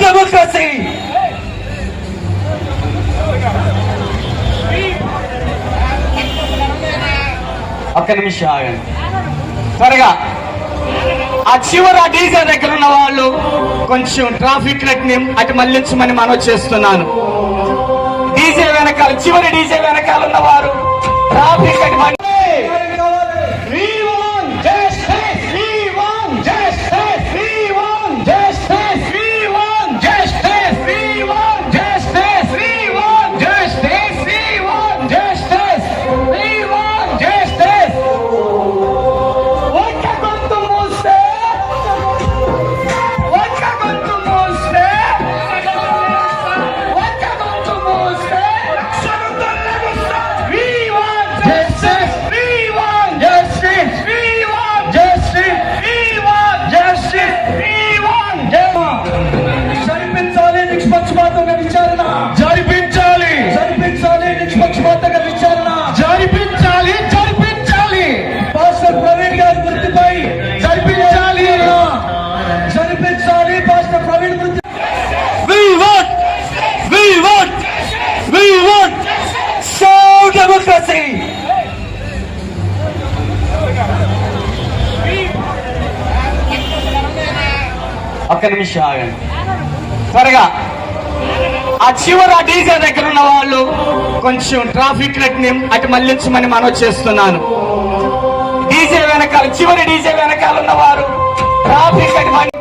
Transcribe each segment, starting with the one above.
democracy. ఒక్క నిమిషం ఆగండి త్వరగా. ఆ చివరి ఆ డీజే దగ్గర ఉన్న వాళ్ళు కొంచెం ట్రాఫిక్ లైట్ ని అటు మళ్లించమని మనవి చేస్తున్నాను. డీజే వెనకాల, చివరి డీజే వెనకాల ఉన్న వారు ట్రాఫిక్ లైట్ democracy. ఒక్క నిమిషం ఆగండి త్వరగా. ఆ చివరి ఆ డీజే దగ్గర ఉన్న వాళ్ళు కొంచెం ట్రాఫిక్ లైట్ ని అటు మళ్లించమని మనవి చేస్తున్నాను. డీజే వెనకాల, చివరి డీజే వెనకాల ఉన్న వారు ట్రాఫిక్ లైట్.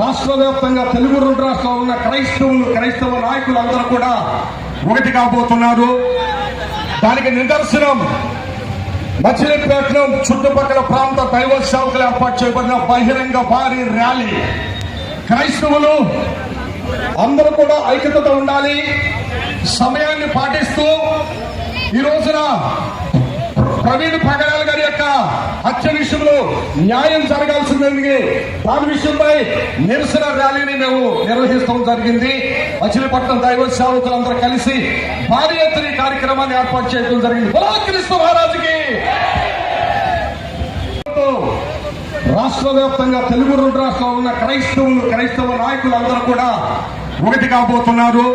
రాష్ట్ర వ్యాప్తంగా తెలుగు రెండు రాష్ట్రాల్లో ఉన్న క్రైస్తవ నాయకులందరూ కూడా ఒకటి కాబోతున్నారు. దానికి నిదర్శనం మచిలీపట్నం చుట్టుపక్కల ప్రాంత దైవ సేవకులు ఏర్పాటు చేయబడిన బహిరంగ భారీ ర్యాలీ. క్రైస్తవులు అందరూ కూడా ఐక్యతతో ఉండాలి, సమయాన్ని పాటిస్తూ ఈ రోజున ప్రవీణ్ పగడాల్ గారి యొక్క హత్య విషయంలో న్యాయం జరగాల్సింది. దాని విషయంపై నిరసన ర్యాలీని మేము నిర్వహిస్తాం జరిగింది. మచిలీపట్నం దైవ సేవకులందరూ కలిసి భారీ ఎత్తున కార్యక్రమాన్ని ఏర్పాటు చేయడం జరిగింది. క్రీస్తు మహారాజుకి. రాష్ట్ర వ్యాప్తంగా తెలుగు రెండు రాష్ట్రాల్లో ఉన్న క్రైస్తవ నాయకులందరూ కూడా ఒకటి కాబోతున్నారు.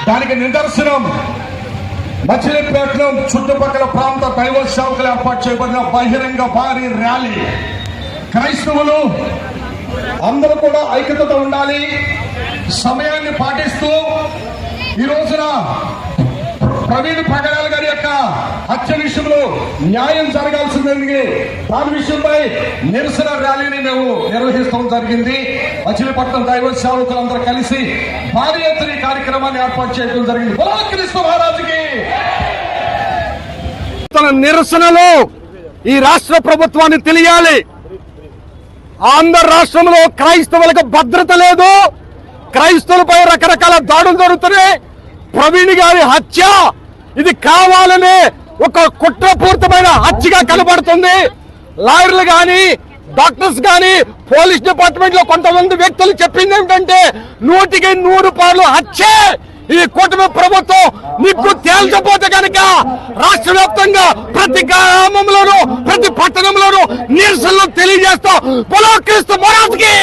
దానికి నిదర్శనం మచిలీపట్నం చుట్టుపక్కల ప్రాంత దైవ సేవకులు ఏర్పాటు చేయబడిన బహిరంగ భారీ ర్యాలీ. క్రైస్తవులు అందరూ కూడా ఐక్యతతో ఉండాలి, సమయాన్ని పాటిస్తూ ఈ రోజున ప్రవీణ్ పగడాల్ గారి యొక్క హత్య విషయంలో న్యాయం జరగాల్సింది. దాని విషయంపై నిరసన ర్యాలీని మేము నిర్వహిస్తాం జరిగింది. మచిలీపట్నం దైవ సేవకులందరూ కలిసి భారీ ఎత్తున కార్యక్రమాన్ని ఏర్పాటు చేయడం జరిగింది. క్రీస్తు మహారాజుకి. తన నిరసనలో ఈ రాష్ట్ర ప్రభుత్వాన్ని తెలియాలి. ఆంధ్ర రాష్ట్రంలో క్రైస్తవులకు భద్రత లేదు, క్రైస్తవులపై రకరకాల దాడులు జరుగుతున్నాయి. ప్రవీణ్ గారి హత్య ఇది కావాలనే ఒక కుట్రపూరితమైన హత్యగా కనబడుతుంది. లాయర్లు గాని, డాక్టర్స్ గాని, పోలీస్ డిపార్ట్మెంట్ లో కొంతమంది వ్యక్తులు చెప్పింది ఏమిటంటే 100కి 100 హత్య. ఈ కూటమి ప్రభుత్వం నీకు తేల్చపోతే కనుక రాష్ట్ర వ్యాప్తంగా ప్రతి గ్రామంలోనూ ప్రతి పట్టణంలోనూ నిరసనలు తెలియజేస్తాం. క్రీస్తు మహారాజుకి.